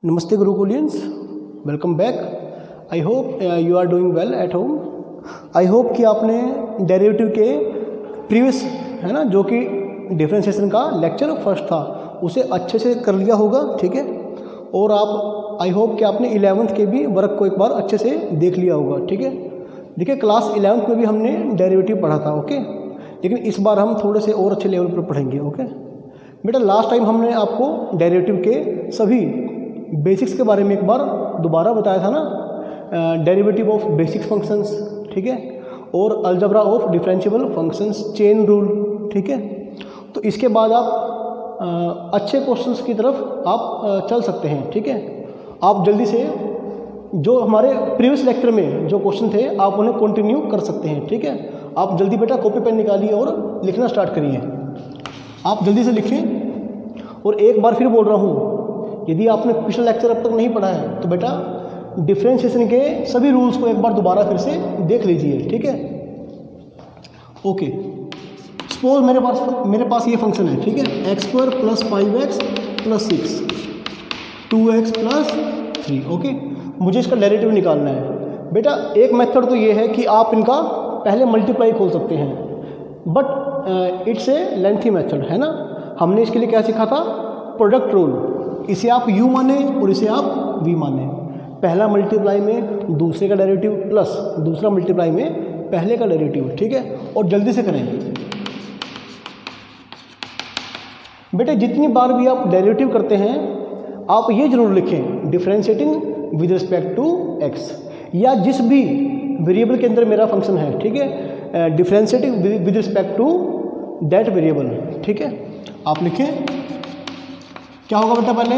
नमस्ते Gurukulians, welcome back. I hope you are doing well at home. I hope कि आपने derivative के previous है ना, जो कि डिफरेंशिएशन का लेक्चर फर्स्ट था, उसे अच्छे से कर लिया होगा, ठीक है। और आप आई होप कि आपने 11th के भी वर्क को एक बार अच्छे से देख लिया होगा, ठीक है। देखिए क्लास 11th में भी हमने डेरिवेटिव पढ़ा था, ओके, लेकिन इस बार हम थोड़े से और अच्छे लेवल पर पढ़ेंगे, ओके। बेटा लास्ट टाइम हमने आपको डेरिवेटिव के सभी बेसिक्स के बारे में एक बार दोबारा बताया था ना, डेरिवेटिव ऑफ बेसिक फंक्शंस, ठीक है, और algebra of differentiable functions, chain rule, ठीक है। तो इसके बाद आप अच्छे क्वेश्चंस की तरफ आप चल सकते हैं, ठीक है। आप जल्दी से जो हमारे प्रीवियस लेक्चर में जो क्वेश्चन थे आप उन्हें कंटिन्यू कर सकते हैं, ठीक है। आप जल्दी बेटा कॉपी पेन निकालिए और लिखना स्टार्ट करिए। आप जल्दी से लिखें। और एक बार फिर बोल रहा हूँ, यदि आपने पिछला लेक्चर अब तक नहीं पढ़ा है तो बेटा डिफरेंशिएशन के सभी रूल्स को एक बार दोबारा फिर से देख लीजिए, ठीक है। ओके, सपोज मेरे पास ये फंक्शन है, ठीक है, x² + 5x + 6 2x + 3, ओके। मुझे इसका डेरिवेटिव निकालना है। बेटा एक मेथड तो ये है कि आप इनका पहले मल्टीप्लाई खोल सकते हैं, but it's a lengthy method, है ना। हमने इसके लिए क्या सीखा था, प्रोडक्ट रूल। इसे आप u माने और इसे आप v माने। पहला मल्टीप्लाई में दूसरे का डेरिवेटिव प्लस दूसरा मल्टीप्लाई में पहले का डेरिवेटिव, ठीक है। और जल्दी से करें बेटे, जितनी बार भी आप डेरिवेटिव करते हैं आप ये जरूर लिखें differentiating with respect to x, या जिस भी वेरिएबल के अंदर मेरा फंक्शन है, ठीक है, differentiating with respect to that variable, ठीक है। आप लिखें क्या होगा बेटा, पहले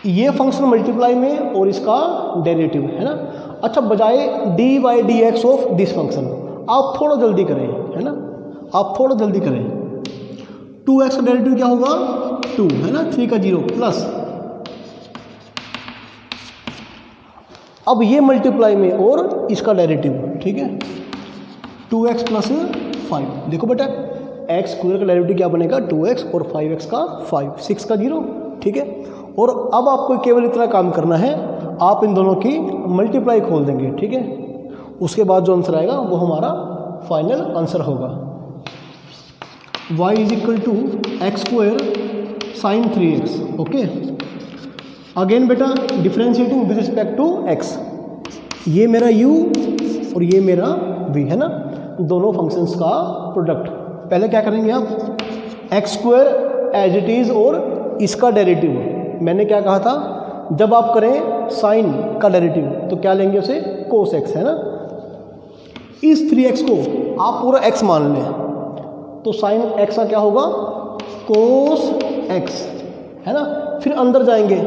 ये फंक्शन मल्टीप्लाई में और इसका डेरिवेटिव, है ना। अच्छा, बजाय dy/dx ऑफ दिस फंक्शन आप थोड़ा जल्दी करें, है ना, आप थोड़ा जल्दी करें। 2x का डेरिवेटिव क्या होगा, 2, है ना, 3 का 0 प्लस, अब ये मल्टीप्लाई में और इसका डेरिवेटिव, ठीक है, 2x + 5। देखो बेटा x² का डेरिवेटिव क्या बनेगा, 2x, और 5x का 5, 6 का 0, ठीक है। और अब आपको केवल इतना काम करना है, आप इन दोनों की मल्टीप्लाई खोल देंगे, ठीक है। उसके बाद जो आंसर आएगा वो हमारा फाइनल आंसर होगा। y = x² sin 3x, okay. Again बेटा differentiating with respect to x, ये मेरा u और ये मेरा v, है ना, दोनों फंक्शंस का प्रोडक्ट। पहले क्या करेंगे आप, x² एज इट इज़ और इसका डेरिवेटिव। मैंने क्या कहा था, जब आप करें साइन का डेरिवेटिव तो क्या लेंगे उसे, cos x, है ना। इस 3x को आप पूरा x मान लें तो साइन x का क्या होगा, cos x, है ना। फिर अंदर जाएंगे,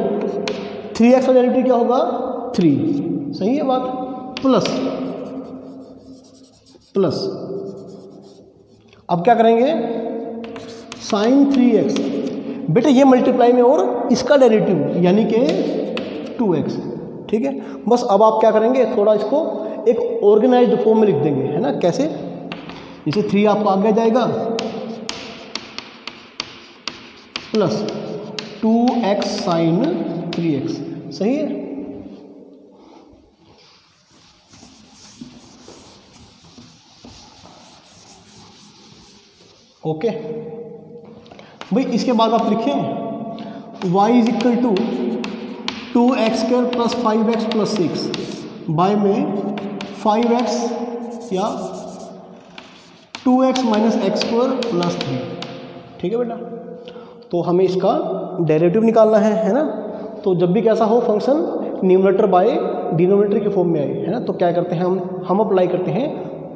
3x का डेरिवेटिव क्या होगा, 3, सही है बात, प्लस अब क्या करेंगे, साइन 3x, बेटा ये मल्टीप्लाई में और इसका डेरिवेटिव यानी कि 2x, ठीक है। बस अब आप क्या करेंगे, थोड़ा इसको एक ऑर्गेनाइज्ड फॉर्म में लिख देंगे, है ना। कैसे, जैसे 3 आपका आगे जाएगा प्लस 2x साइन 3x, सही है। ओके भाई, इसके बाद आप लिखें y = 2x² + 5x + 6 बाय में 5x या 2x - x² + 3, ठीक है बेटा। तो हमें इसका डेरिवेटिव निकालना है ना। तो जब भी कैसा हो फंक्शन न्यूमरेटर बाय डिनोमिनेटर के फॉर्म में आए, है ना, तो क्या करते हैं हम अप्लाई करते हैं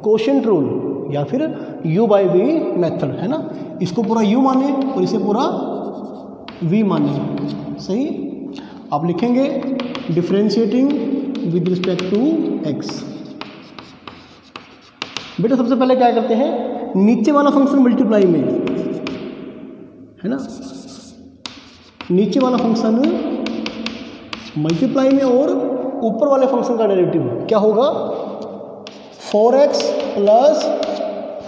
कोशेंट रूल या फिर u/v मेथड, है ना। इसको पूरा u माने और इसे पूरा v माने, सही। आप लिखेंगे differentiating with respect to x। बेटा सबसे पहले क्या करते हैं, नीचे वाला फंक्शन मल्टीप्लाई में, है ना, नीचे वाला फंक्शन मल्टीप्लाई में और ऊपर वाले फंक्शन का डेरिवेटिव क्या होगा, 4x +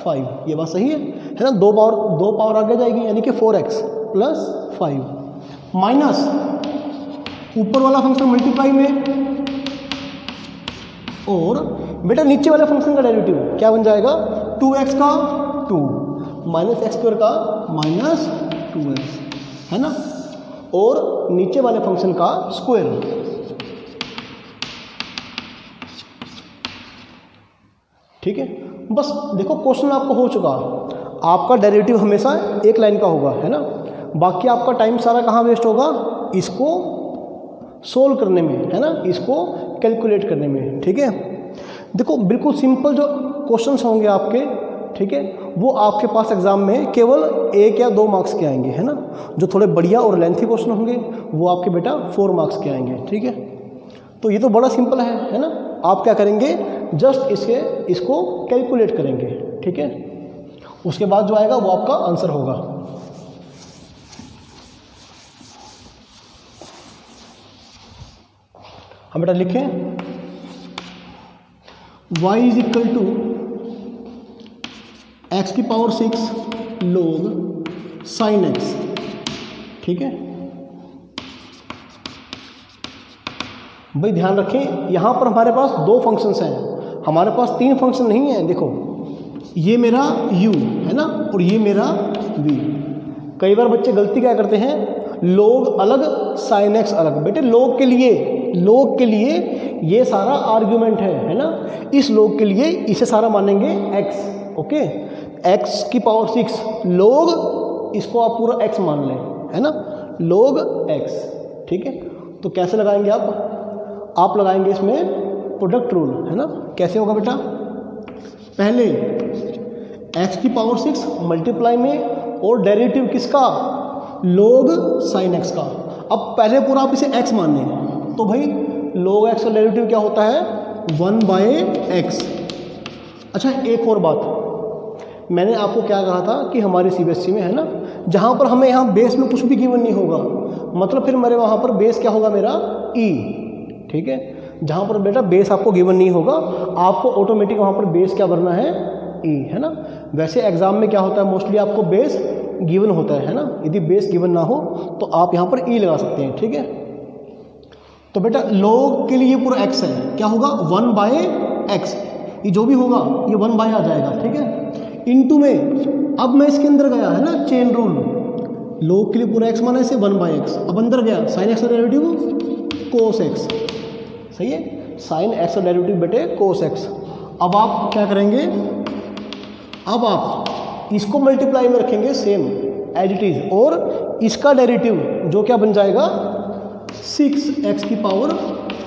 5, ये बात सही है ना। दो पावर आगे जाएगी यानी कि 4x + 5, माइनस ऊपर वाला फंक्शन मल्टीप्लाई में, और बेटा नीचे वाले फंक्शन का डेरिवेटिव क्या बन जाएगा, 2x का 2 माइनस एक्स स्क्वायर का माइनस 2x, है ना, और नीचे वाले फंक्शन का स्क्वायर। ठीक है, बस देखो क्वेश्चन आपको हो चुका, आपका डेरिवेटिव हमेशा एक लाइन का होगा, है ना, बाकी आपका टाइम सारा कहाँ वेस्ट होगा, इसको सोल्व करने में, है ना, इसको कैलकुलेट करने में। ठीक है, देखो बिल्कुल सिंपल जो क्वेश्चंस होंगे आपके, ठीक है, वो आपके पास एग्जाम में केवल 1 या 2 मार्क्स के आएंगे, है ना। जो थोड़े बढ़िया और लेंथी क्वेश्चन होंगे वो आपके बेटा 4 मार्क्स के आएंगे। ठीक है, तो ये तो बड़ा सिंपल है ना। आप क्या करेंगे, जस्ट इसको कैलकुलेट करेंगे। ठीक है, उसके बाद जो आएगा वो आपका आंसर होगा। हम बेटा लिखें y is equal to x की पावर 6 log sin x। ठीक है भाई, ध्यान रखें यहाँ पर हमारे पास 2 फंक्शंस हैं, हमारे पास 3 फंक्शन नहीं है। देखो ये मेरा u है ना, और ये मेरा v। कई बार बच्चे गलती क्या करते हैं, log अलग sin x अलग। बेटे log के लिए ये सारा आर्ग्यूमेंट है ना, इस log के लिए इसे सारा मानेंगे x। ओके, x की पावर 6 log, इसको आप पूरा x मान लें, है ना, log x। ठीक है, तो कैसे लगाएंगे आप लगाएंगे इसमें प्रोडक्ट रूल, है ना। कैसे होगा बेटा, पहले x की पावर 6 मल्टीप्लाई में, और डेरिवेटिव किसका, log sin x का। अब पहले पूरा आप इसे x मान लें, तो भाई log x का डेरिवेटिव क्या होता है, 1/x। अच्छा एक और बात, मैंने आपको क्या कहा था कि हमारे CBSE में, है ना, जहाँ पर हमें यहाँ बेस में कुछ भी गिवन नहीं होगा, मतलब फिर मेरे वहाँ पर बेस क्या होगा मेरा, e। ठीक है, जहाँ पर बेटा बेस आपको गिवन नहीं होगा, आपको ऑटोमेटिक वहाँ पर बेस क्या भरना है, e, है ना। वैसे एग्जाम में क्या होता है, मोस्टली आपको बेस गिवन होता है ना। यदि बेस गिवन ना हो तो आप यहाँ पर e लगा सकते हैं। ठीक है, तो बेटा log के लिए पूरा x है, क्या होगा 1/x, ये जो भी होगा ये 1/, आ जाएगा। ठीक है, इनटू में अब मैं इसके अंदर गया, है ना, चेन रूल, log के लिए पूरा x माना इसे 1/x, अब अंदर गया sin x का डेरिवेटिव cos x। सही है, sin x का डेरिवेटिव बेटे cos x। अब आप क्या करेंगे, अब आप इसको मल्टीप्लाई में रखेंगे सेम एज इट इज, और इसका डेरिवेटिव जो क्या बन जाएगा 6x की पावर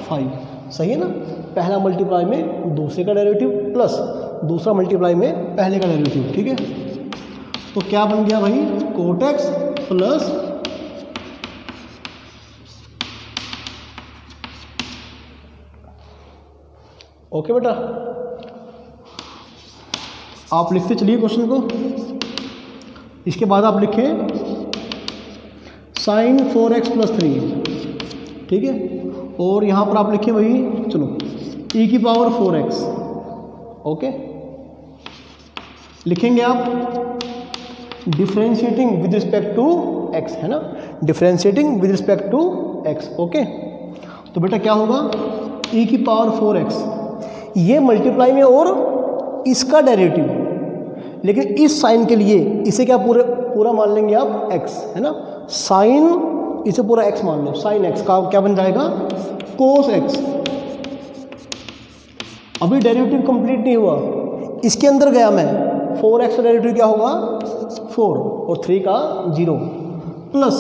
5। सही है ना, पहला मल्टीप्लाई में दूसरे का डेरिवेटिव प्लस दूसरा मल्टीप्लाई में पहले का डेरिवेटिव। ठीक है, तो क्या बन गया भाई, cot x प्लस ओके बेटा, आप लिखते चलिए क्वेश्चन को। इसके बाद आप लिखें sin 4x प्लस 3। ठीक है, और यहाँ पर आप लिखिए वही, चलो e की पावर 4x। ओके, लिखेंगे आप differentiating with respect to x, है ना, differentiating with respect to x। Okay, तो बेटा क्या होगा, e की पावर 4x, ये मल्टीप्लाई में और इसका डेरिवेटिव, लेकिन इस साइन के लिए इसे क्या पूरा मान लेंगे आप x, है ना, साइन इसे पूरा x मान लो, साइन x का क्या बन जाएगा cos x। अभी डेरिवेटिव कंप्लीट नहीं हुआ, इसके अंदर गया मैं, 4x का डेरिवेटिव क्या होगा 4 और 3 का 0 प्लस,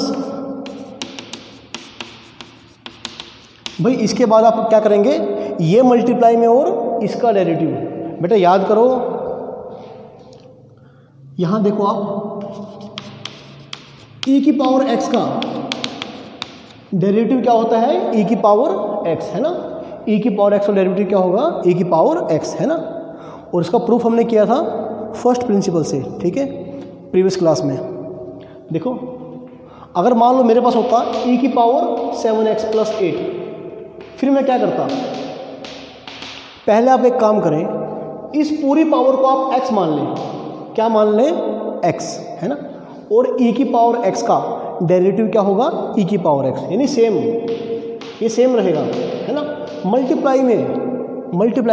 भाई इसके बाद आप क्या करेंगे, ये मल्टीप्लाई में और इसका डेरिवेटिव। बेटा याद करो, यहां देखो आप e की पावर x का डेरिवेटिव क्या होता है, e की पावर x, है ना, e की पावर x का डेरिवेटिव क्या होगा, e की पावर x, है ना। और इसका प्रूफ हमने किया था फर्स्ट प्रिंसिपल से। ठीक है, प्रीवियस क्लास में। देखो अगर मान लो मेरे पास होता e की पावर 7x प्लस 8, फिर मैं क्या करता, पहले आप एक काम करें, इस पूरी पावर को आप x मान लें, क्या मान लें x, है ना, और e की पावर x का डेरिवेटिव क्या होगा, ई की पावर एक्स, यानी सेम, ये सेम रहेगा, है ना, मल्टीप्लाई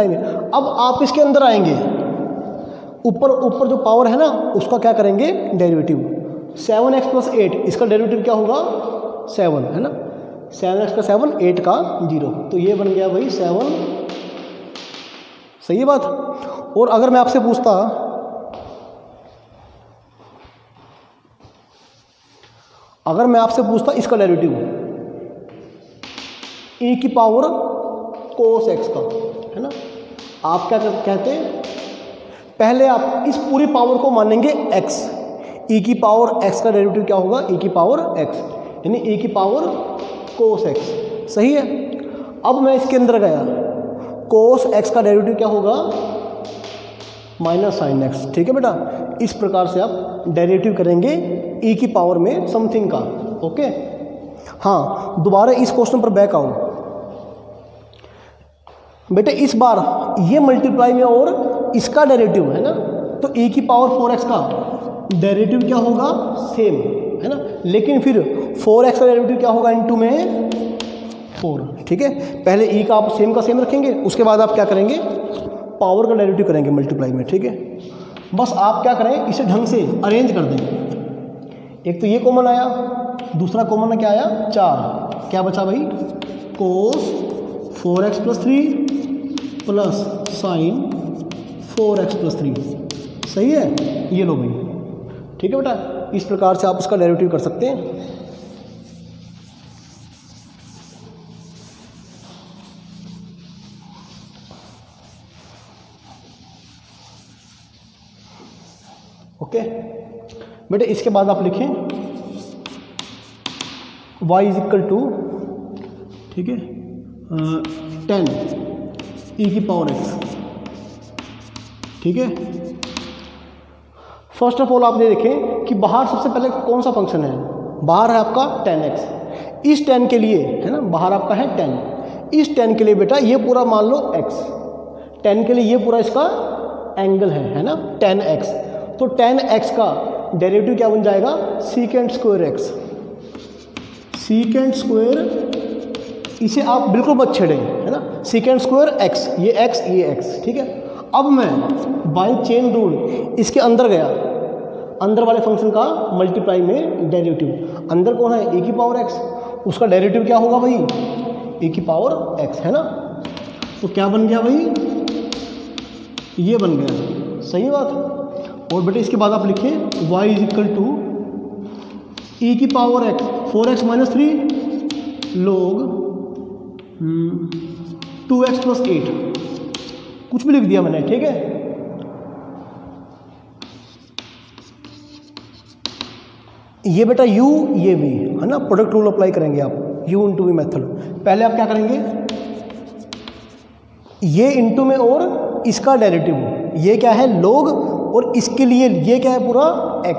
में। अब आप इसके अंदर आएंगे, ऊपर जो पावर है ना उसका क्या करेंगे, डेरिवेटिव। 7x + 8 इसका डेरिवेटिव क्या होगा, 7, है ना, 7x का 7, 8 का 0, तो ये बन गया भाई 7, सही है बात। और अगर मैं आपसे पूछता, इसका डेरिवेटिव e की पावर cos x का, है ना, आप क्या कहते हैं, पहले आप इस पूरी पावर को मानेंगे x, e की पावर x का डेरिवेटिव क्या होगा, e की पावर x, यानी e की पावर cos x, सही है। अब मैं इसके अंदर गया, cos x का डेरिवेटिव क्या होगा, -sin x, ठीक है बेटा। इस प्रकार से आप डेरिवेटिव करेंगे e की पावर में समथिंग का, ओके। हाँ, दोबारा इस क्वेश्चन पर बैक आओ बेटे, इस बार ये मल्टीप्लाई में और इसका डेरिवेटिव है ना, तो e की पावर 4x का डेरिवेटिव क्या होगा, सेम, है ना, लेकिन फिर 4x का डेरिवेटिव क्या होगा, इनटू में 4, ठीक है। पहले e का आप सेम का सेम रखेंगे, उसके बाद आप क्या करेंगे, पावर का डेरिवेटिव करेंगे मल्टीप्लाई में, ठीक है। बस आप क्या करें, इसे ढंग से अरेंज कर दें। एक तो ये कॉमन आया, दूसरा कॉमन में क्या आया, 4, क्या बचा भाई, cos 4x + 3 plus sin 4x + 3, सही है, ये लो भाई, ठीक है बेटा। इस प्रकार से आप उसका डेरिवेटिव कर सकते हैं। ओके बेटे, इसके बाद आप लिखें y = ठीक है 10 e की पावर x, ठीक है। फर्स्ट ऑफ ऑल आप ये देखें कि बाहर सबसे पहले कौन सा फंक्शन है, बाहर है आपका 10x। इस 10 के लिए, है ना, बाहर आपका है 10, इस 10 के लिए बेटा ये पूरा मान लो x, 10 के लिए ये पूरा इसका एंगल है ना, 10x, तो 10x का डेरिवेटिव क्या बन जाएगा, sec² x, sec², इसे आप बिल्कुल मत छेड़ें, है ना, sec² x, ये x, ठीक है। अब मैं बाय चेन रूल इसके अंदर गया, अंदर वाले फंक्शन का मल्टीप्लाई में डेरिवेटिव, अंदर कौन है, e की पावर x, उसका डेरिवेटिव क्या होगा भाई, e की पावर x, है ना, तो क्या बन गया भाई, ये बन गया, सही बात। और बेटे इसके बाद आप लिखिए y = e की power x 4x - 3 log 2x + 8, कुछ भी लिख दिया मैंने, ठीक है। ये बेटा u, ये v, है ना, प्रोडक्ट रूल अप्लाई करेंगे आप, u × v मेथड। पहले आप क्या करेंगे, ये इंटू में और इसका डेरिवेटिव, ये क्या है log, और इसके लिए ये क्या है पूरा x,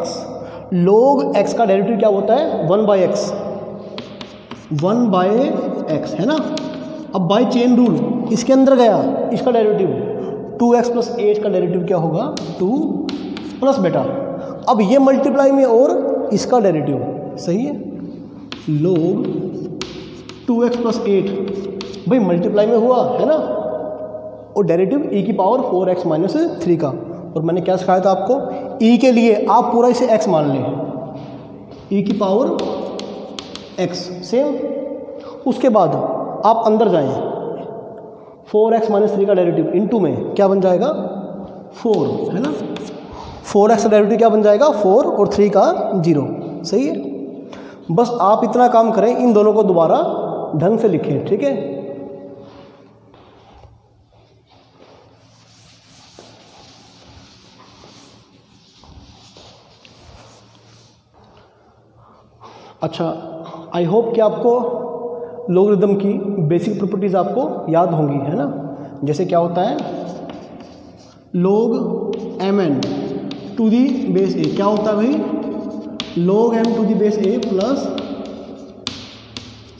log x का डेरिवेटिव क्या होता है, 1/x, 1/x, है ना। अब बाय चेन रूल इसके अंदर गया, इसका डेरिवेटिव 2x + 8 का डेरिवेटिव क्या होगा, 2 प्लस बेटा, अब ये मल्टीप्लाई में और इसका डेरिवेटिव, सही है, log 2x + 8, भाई मल्टीप्लाई में हुआ, है ना, और डेरिवेटिव e की पावर 4x - 3 का। और मैंने क्या सिखाया था आपको, e के लिए आप पूरा इसे x मान लें, e की पावर x, सेम। उसके बाद आप अंदर जाएं, 4x - 3 का डेरिवेटिव इनटू में क्या बन जाएगा, 4, है ना, 4x का डेरिवेटिव क्या बन जाएगा, 4 और 3 का 0, सही है। बस आप इतना काम करें, इन दोनों को दोबारा ढंग से लिखें, ठीक है। अच्छा, आई होप कि आपको लॉगरिदम की बेसिक प्रॉपर्टीज़ आपको याद होंगी, है ना। जैसे क्या होता है, log mn to the base a, क्या होता है भाई, log m to the base a plus,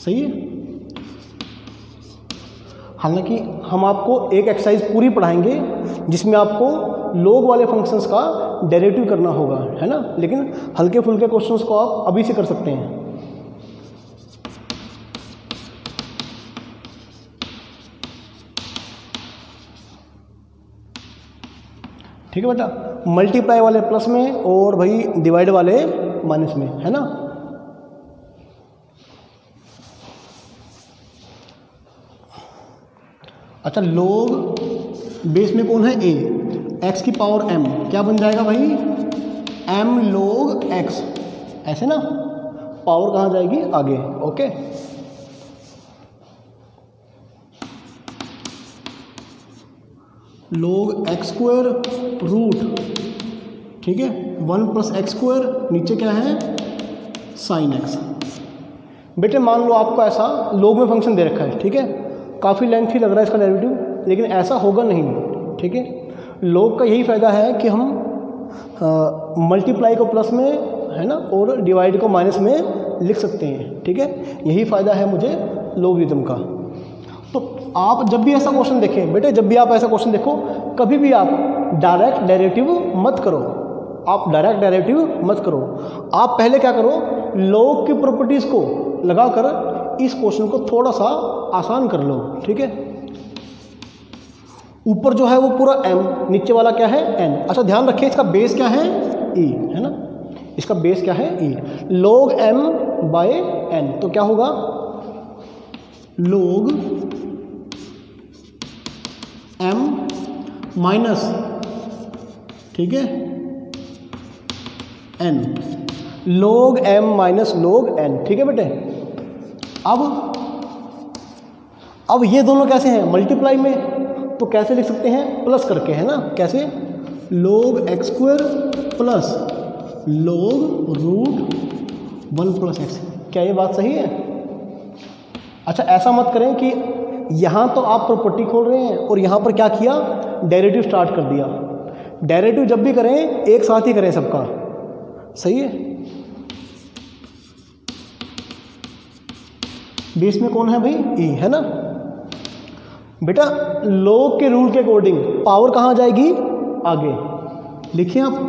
सही है। हालांकि हम आपको एक एक्सरसाइज पूरी पढ़ाएंगे जिसमें आपको log वाले फंक्शंस का डेरिवेटिव करना होगा, है ना। लेकिन हल्के फुल्के क्वेश्चंस को आप अभी से कर सकते हैं। ठीक है बेटा, मल्टीप्लाई वाले प्लस में और भाई डिवाइड वाले माइनस में, है ना। अच्छा, log बेस में कौन है a, x की पावर m, क्या बन जाएगा भाई m log x, ऐसे ना, पावर कहाँ जाएगी आगे। Okay, log x square root, ठीक है, 1 प्लस एक्स स्क्वायर, नीचे क्या है साइन x। बेटे मान लो आपको ऐसा log में फंक्शन दे रखा है, ठीक है, काफ़ी लेंथी लग रहा है इसका डेरिवेटिव, लेकिन ऐसा होगा नहीं, ठीक है। log का यही फ़ायदा है कि हम मल्टीप्लाई को प्लस में, है ना, और डिवाइड को माइनस में लिख सकते हैं, ठीक है। यही फ़ायदा है मुझे लॉगरिथम का। तो आप जब भी ऐसा क्वेश्चन देखें बेटे, जब भी आप ऐसा क्वेश्चन देखो, कभी भी आप डायरेक्ट डेरिवेटिव मत करो, आप डायरेक्ट डेरिवेटिव मत करो। आप पहले क्या करो, log की प्रॉपर्टीज़ को लगाकर इस क्वेश्चन को थोड़ा सा आसान कर लो, ठीक है। ऊपर जो है वो पूरा m, नीचे वाला क्या है n। अच्छा ध्यान रखिए, इसका बेस क्या है e, है ना, इसका बेस क्या है e, log m by n। तो क्या होगा log m माइनस, ठीक है, n, log m minus log n, ठीक है बेटे। अब ये दोनों कैसे हैं मल्टीप्लाई में, तो कैसे लिख सकते हैं प्लस करके, है ना। कैसे, log x square plus log root 1 plus x. क्या ये बात सही है? अच्छा ऐसा मत करें कि यहाँ तो आप प्रॉपर्टी खोल रहे हैं और यहाँ पर क्या किया, डेरिवेटिव स्टार्ट कर दिया। डेरिवेटिव जब भी करें एक साथ ही करें सबका, सही है। बेस में कौन है भाई e, है ना। बेटा log के रूल के अकॉर्डिंग पावर कहाँ जाएगी आगे, लिखिए आप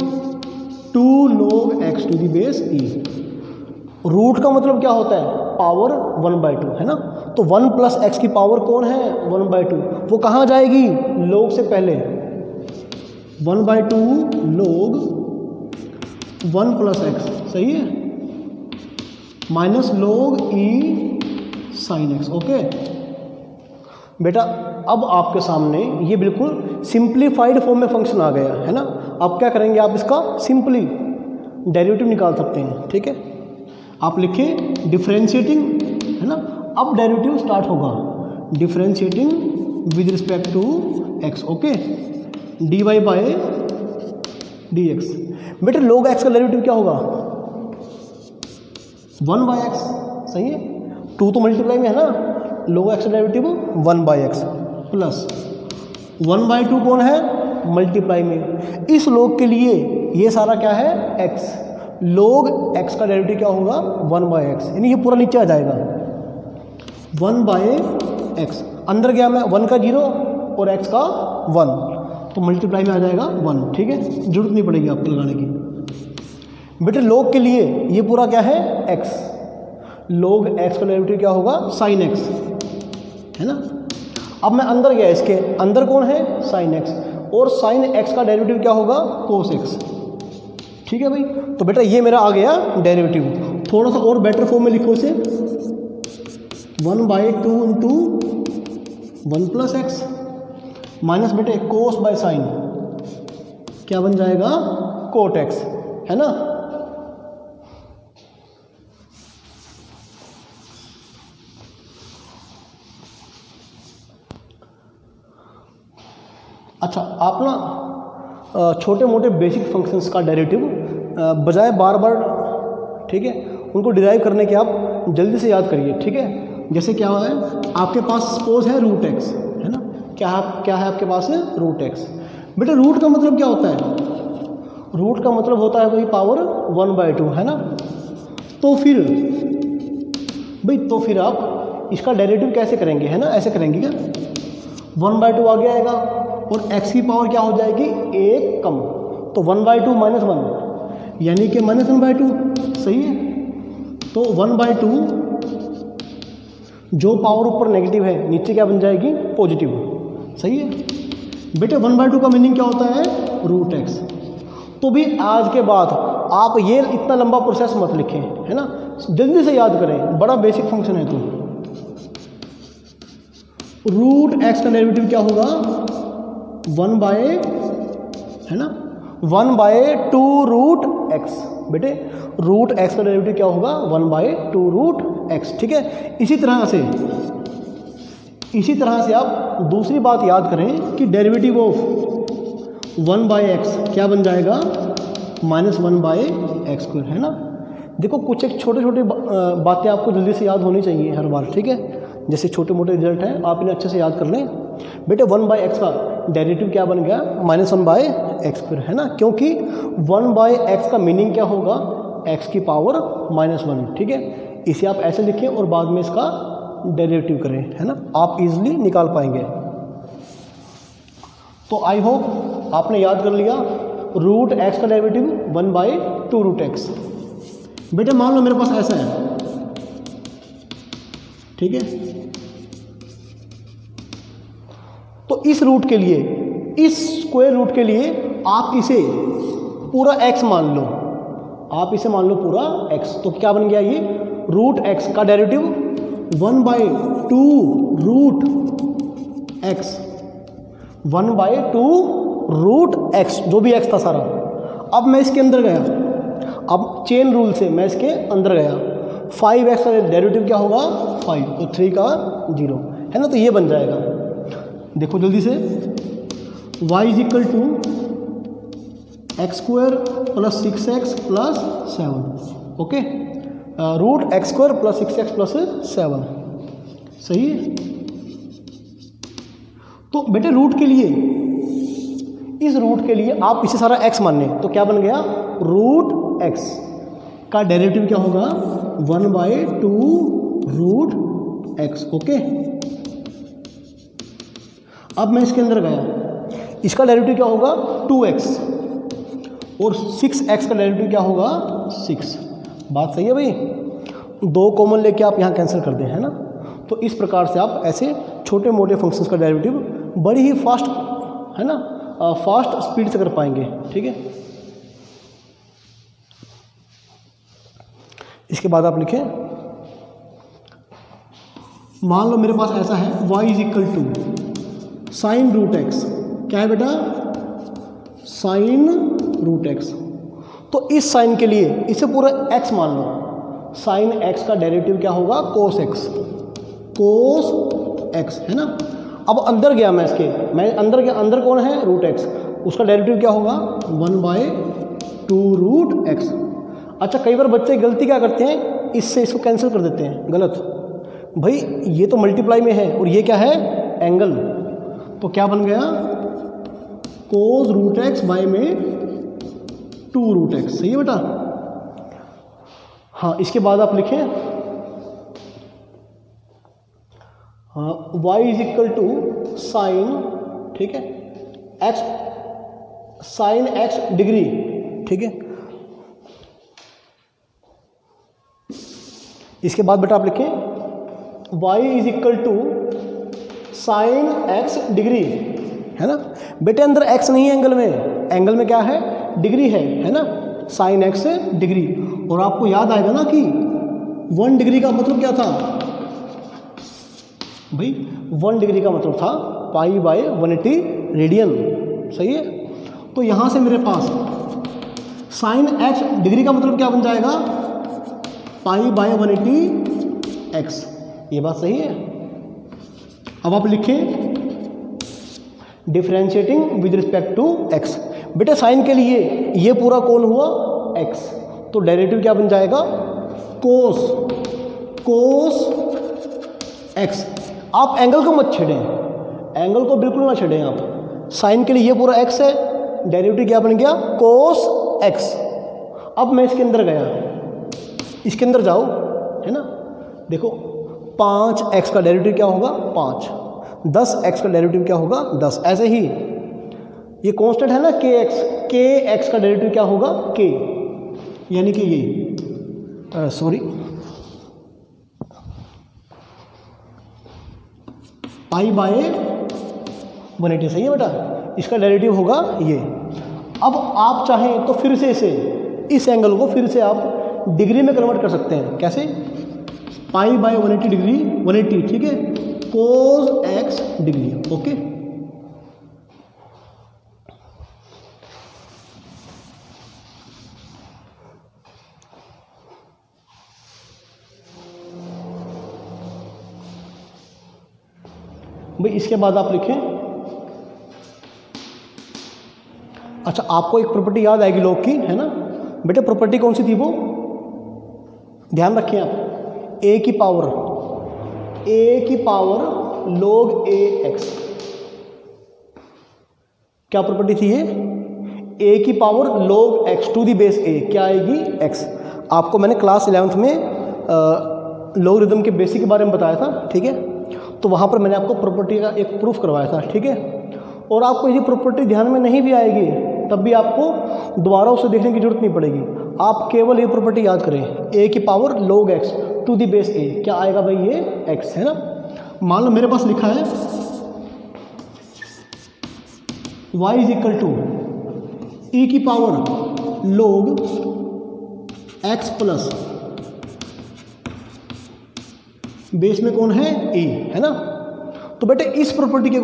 2 log x to the base e। Root का मतलब क्या होता है, पावर 1/2, है ना। तो 1 प्लस एक्स की पावर कौन है 1/2, वो कहाँ जाएगी log से पहले, 1/2 log 1 प्लस एक्स, सही है, minus log e sine x. Okay बेटा, अब आपके सामने ये बिल्कुल सिंप्लीफाइड फॉर्म में फंक्शन आ गया, है ना। अब क्या करेंगे, आप इसका सिंपली डेरिवेटिव निकाल सकते हैं, ठीक है। आप लिखें डिफरेंशिएटिंग, है ना। अब डेरिवेटिव स्टार्ट होगा, differentiating with respect to x, okay, dy by dx। बेटे log x का डेरिवेटिव क्या होगा 1/x, सही है। 2 तो मल्टीप्लाई में है ना, log x का डेरिवेटिव 1/x प्लस 1/2 कौन है मल्टीप्लाई में। इस log के लिए ये सारा क्या है x, log x का डेरिवेटिव क्या होगा 1/x, यानी ये पूरा नीचे आ जाएगा 1/x। अंदर गया मैं 1 का 0 और x का 1, तो मल्टीप्लाई में आ जाएगा 1, ठीक है, जरूरत नहीं पड़ेगी आपको लगाने की। बेटे log के लिए ये पूरा क्या है x, log x का डेरिवेटिव क्या होगा sin x, है ना। अब मैं अंदर गया, इसके अंदर कौन है sin x, और sin x का डेरिवेटिव क्या होगा cos x, ठीक है भाई। तो बेटा ये मेरा आ गया डेरिवेटिव। थोड़ा सा और बेटर फॉर्म में लिखो इसे, 1/2 इंटू 1 प्लस एक्स माइनस बेटे cos बाय साइन, क्या बन जाएगा cot x, है ना। अच्छा आप ना छोटे मोटे बेसिक फंक्शंस का डेरिवेटिव बजाय बार बार, ठीक है, उनको डिराइव करने के आप जल्दी से याद करिए, ठीक है। जैसे क्या है आपके पास सपोज है रूट एक्स, है ना, क्या है आपके पास है रूट एक्स। बेटे रूट का मतलब क्या होता है, रूट का मतलब होता है भाई पावर 1/2, है ना। तो फिर भाई तो फिर आप इसका डेरिवेटिव कैसे करेंगे, है ना, ऐसे करेंगे क्या, 1/2 आगे आएगा और x की पावर क्या हो जाएगी 1 कम, तो 1/2 -1 यानी कि -1/2, सही है। तो 1/2 जो पावर ऊपर नेगेटिव है नीचे क्या बन जाएगी, पॉजिटिव, सही है बेटे। 1/2 का मीनिंग क्या होता है, √x। तो भी आज के बाद आप ये इतना लंबा प्रोसेस मत लिखें, है ना, जल्दी से याद करें, बड़ा बेसिक फंक्शन है। तो √x का डेरिवेटिव क्या होगा, 1/2√x बेटे। √x का डेरिवेटिव क्या होगा, 1/2√x, ठीक है। इसी तरह से आप दूसरी बात याद करें कि डेरिवेटिव ऑफ 1/x क्या बन जाएगा, -1/x², है ना। देखो कुछ एक छोटे छोटे बातें आपको जल्दी से याद होनी चाहिए हर बार, ठीक है। जैसे छोटे मोटे रिजल्ट हैं, आप इन्हें अच्छे से याद कर लें बेटे। 1/x का डेरिवेटिव क्या बन गया, -1/x², है ना, क्योंकि 1/x का मीनिंग क्या होगा, x की पावर -1, ठीक है। इसे आप ऐसे लिखें और बाद में इसका डेरिवेटिव करें, है ना, आप इजीली निकाल पाएंगे। तो आई होप आपने याद कर लिया। √x का डेरिवेटिव 1/2√x। बेटे मान लो मेरे पास ऐसा है, ठीक है। तो इस रूट के लिए, इस स्क्वायर रूट के लिए आप इसे पूरा x मान लो, आप इसे मान लो पूरा x। तो क्या बन गया ये, √x का डेरिवेटिव 1/2√x, 1/2√x, जो भी x था सारा। अब मैं इसके अंदर गया, अब चेन रूल से मैं इसके अंदर गया, 5x का डेरिवेटिव क्या होगा, 5, तो 3 का 0, है ना। तो ये बन जाएगा, देखो जल्दी से, y = x² + 6x + 7, okay. √x² + 6x + 7, सही है। तो बेटे रूट के लिए, इस रूट के लिए आप इसे सारा x माने, तो क्या बन गया, √x का डेरिवेटिव क्या होगा, 1/2√x, ओके। अब मैं इसके अंदर गया, इसका डेरिवेटिव क्या होगा, 2x, और 6x का डेरिवेटिव क्या होगा, 6। बात सही है भाई, 2 कॉमन लेके आप यहाँ कैंसिल कर दें, है ना। तो इस प्रकार से आप ऐसे छोटे मोटे फंक्शंस का डेरिवेटिव बड़ी ही फास्ट, है ना, फास्ट स्पीड से कर पाएंगे, ठीक है। इसके बाद आप लिखें, मान लो मेरे पास ऐसा है, y = sin√x, क्या है बेटा, sin√x। तो इस साइन के लिए इसे पूरा x मान लो, sin x का डेरिवेटिव क्या होगा, cos x, है ना। अब अंदर गया मैं इसके, मैं अंदर गया, अंदर कौन है, √x, उसका डेरिवेटिव क्या होगा, 1/2√x। अच्छा, कई बार बच्चे गलती क्या करते हैं, इससे इसको कैंसिल कर देते हैं, गलत भाई। ये तो मल्टीप्लाई में है और ये क्या है, एंगल, तो क्या बन गया, cos √x बाय में 2√x, सही है बेटा। हाँ, इसके बाद आप लिखें, हाँ, y = sin, ठीक है, x, sin x डिग्री, ठीक है। इसके बाद बेटा आप लिखें, y = sin x डिग्री, है ना। बेटे अंदर x नहीं है एंगल में, एंगल में क्या है, डिग्री है ना, sin x डिग्री। और आपको याद आएगा ना कि 1 डिग्री का मतलब क्या था भाई, 1 डिग्री का मतलब था π/180 रेडियन, सही है। तो यहाँ से मेरे पास sin x डिग्री का मतलब क्या बन जाएगा, π/180x, ये बात सही है। अब आप लिखें, differentiating with respect to x। बेटे साइन के लिए ये पूरा कौन हुआ, x, तो डेरिवेटिव क्या बन जाएगा, cos x। आप एंगल को मत छेड़ें, एंगल को बिल्कुल ना छेड़ें आप। साइन के लिए ये पूरा x है, डेरिवेटिव क्या बन गया, cos x। अब मैं इसके अंदर गया, इसके अंदर जाओ, है ना, देखो 5x का डेरिवेटिव क्या होगा, 5, 10x का डेरिवेटिव क्या होगा, 10। ऐसे ही ये कांस्टेंट है ना के एक्स का डेरिवेटिव क्या होगा के, यानी कि ये सॉरी पाई बाय 180, सही है बेटा, इसका डेरिवेटिव होगा ये। अब आप चाहें तो फिर से इस एंगल को फिर से आप डिग्री में कन्वर्ट कर सकते हैं। कैसे? पाई बाय 180 डिग्री, 180, ठीक है, कोस एक्स डिग्री। ओके, भाई इसके बाद आप लिखें, अच्छा आपको एक प्रॉपर्टी याद आएगी लॉग की, है ना बेटे? प्रॉपर्टी कौन सी थी वो? ध्यान रखें आप, ए की पावर log ए एक्स। क्या प्रॉपर्टी थी ये? ए की power log x to the base a, क्या आएगी? एक्स। आपको मैंने क्लास 11th में लॉगरिथम के बेसिक के बारे में बताया था, ठीक है? तो वहाँ पर मैंने आपको प्रॉपर्टी का एक प्रूफ करवाया था, ठीक है? और आपको ये प्रॉपर्टी ध्यान में नहीं भी आएगी तब भी आपको दोबारा उसे देखने की जरूरत नहीं पड़ेगी, आप केवल ये प्रॉपर्टी याद करें, ए की power log x to the base a, क्या आएगा भाई? ये एक्स, है ना? मान लो मेरे पास लिखा है y इज इक्वल टू ई की power log x plus base में कौन है? ए, है ना? तो बेटे इस प्रॉपर्टी के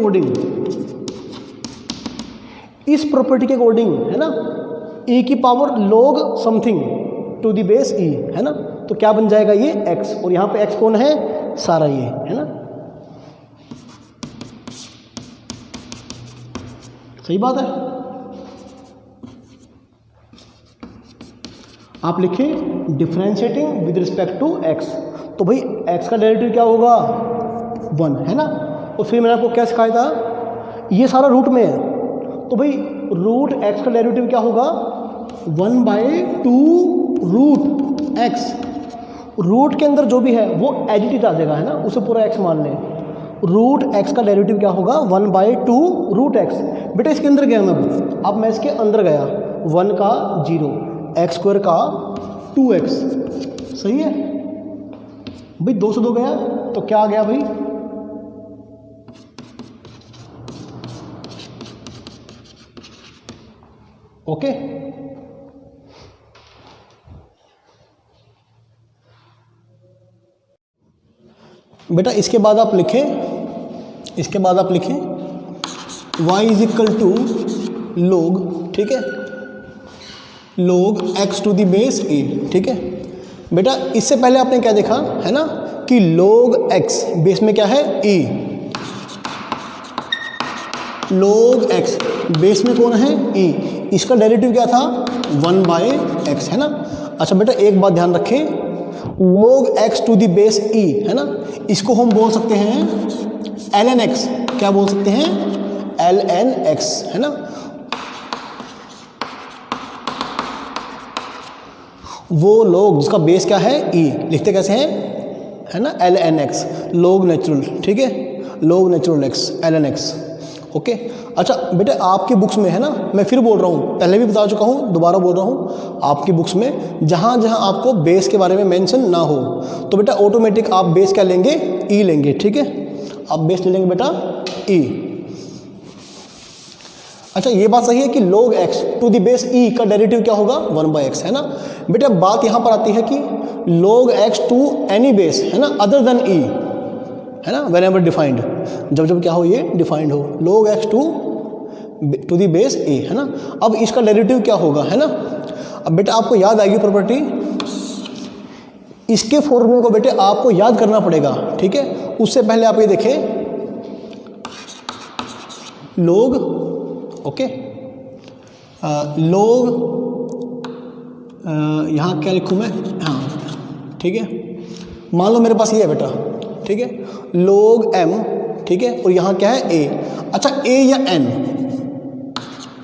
अकॉर्डिंग, है ना, ए की power log something to the base e, है ना? तो क्या बन जाएगा? ये एक्स, और यहाँ पे एक्स कौन है? सारा ये, है ना? सही बात है। आप लिखें differentiating with respect to x, तो भाई एक्स का डेरिवेटिव क्या होगा? 1, है ना? और फिर मैंने आपको क्या सिखाया था, ये सारा रूट में है, तो भाई रूट एक्स का डेरिवेटिव क्या होगा? 1/2 रूट एक्स। रूट के अंदर जो भी है वो एज इट इज आ जाएगा, है ना? उसे पूरा एक्स मान लें। रूट एक्स का डेरिवेटिव क्या होगा? 1/2 रूट एक्स। बेटा इसके अंदर गया मैं, अब मैं इसके अंदर गया, 1 का 0, एक्स स्क्वायर का 2x, सही है भाई? 2 से 2 गया तो क्या आ गया भाई? ओके, बेटा इसके बाद आप लिखें y is equal to log, ठीक है, log x to the base a, ठीक है बेटा? इससे पहले आपने क्या देखा, है ना, कि log x बेस में क्या है? e, log x बेस में कौन है? e, इसका डेरिवेटिव क्या था? 1/x, है ना? अच्छा बेटा एक बात ध्यान रखें, log x to the base e, है ना, इसको हम बोल सकते हैं ln x। क्या बोल सकते हैं? ln x, है ना? वो log जिसका बेस क्या है? e, लिखते कैसे हैं? है ना, ln x, log नेचुरल, ठीक है, log natural x, ln x। Okay, अच्छा बेटा आपकी बुक्स में, है ना, मैं फिर बोल रहा हूँ, पहले भी बता चुका हूँ, दोबारा बोल रहा हूँ, आपकी बुक्स में जहाँ जहाँ आपको बेस के बारे में मेंशन ना हो तो बेटा ऑटोमेटिक आप बेस क्या लेंगे? ई लेंगे, ठीक है? आप बेस ले लेंगे बेटा ई। अच्छा ये बात सही है कि log x to the base e का डेरिवेटिव क्या होगा? 1/x, है ना? बेटा बात यहाँ पर आती है कि log x to any base, है ना, अदर देन e, है ना, वेन एवर डिफाइंड, जब क्या हो? ये डिफाइंड हो, log x to the base a, है ना? अब इसका डेरिवेटिव क्या होगा, है ना? अब बेटा आपको याद आएगी प्रॉपर्टी, इसके फॉर्मूले को बेटे आपको याद करना पड़ेगा, ठीक है? उससे पहले आप ये देखें log, ओके, log, यहाँ क्या लिखूँ मैं? हाँ ठीक है, मान लो मेरे पास ये है बेटा, ठीक है, log m, ठीक है, और यहाँ क्या है? a। अच्छा a या n,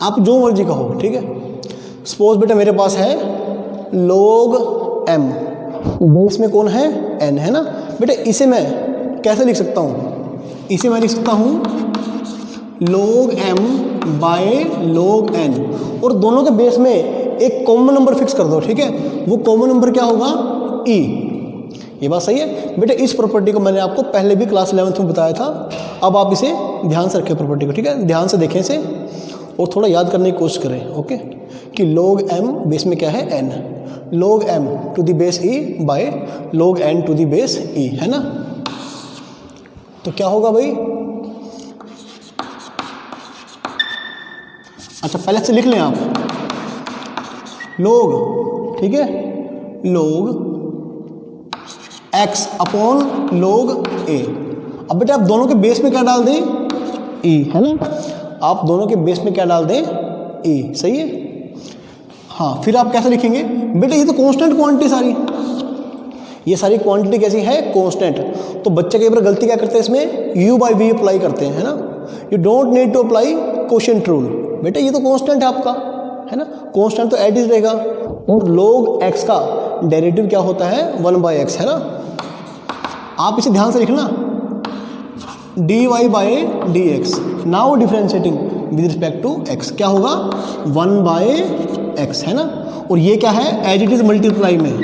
आप जो मर्जी कहो, ठीक है? सपोज बेटा मेरे पास है log m, बेस में कौन है? n, है ना बेटा? इसे मैं कैसे लिख सकता हूँ? इसे मैं लिख सकता हूँ log m by log n, और दोनों के बेस में एक कॉमन नंबर फिक्स कर दो, ठीक है। वो कॉमन नंबर क्या होगा, e। ये बात सही है बेटे। इस प्रॉपर्टी को मैंने आपको पहले भी क्लास 11th में बताया था। अब आप इसे ध्यान से रखें प्रॉपर्टी को, ठीक है। ध्यान से देखें इसे और थोड़ा याद करने की कोशिश करें, ओके। कि log m बेस में क्या है, n, log m to the base e by log n to the base e, है ना। तो क्या होगा भाई, अच्छा पहले से लिख लें आप, log, ठीक है, log x upon log a। अब बेटा आप दोनों के बेस में क्या डाल दें, e, है ना। आप दोनों के बेस में क्या डाल दें, e, सही है। हाँ, फिर आप कैसे लिखेंगे बेटा, ये तो कांस्टेंट क्वांटिटी सारी, ये सारी क्वांटिटी कैसी है, कांस्टेंट। तो बच्चे कई बार गलती क्या करते हैं, इसमें u बाई v अप्लाई करते हैं, है ना। You don't need to apply quotient rule, बेटा ये तो कांस्टेंट है आपका, है ना। कांस्टेंट तो एट इज रहेगा, और log x का डेरिवेटिव क्या होता है, 1/x, है ना। आप इसे ध्यान से लिखना, dy by dx, now differentiating with respect to x, क्या होगा 1/x, है ना। और ये क्या है, एज इट इज मल्टीप्लाई में,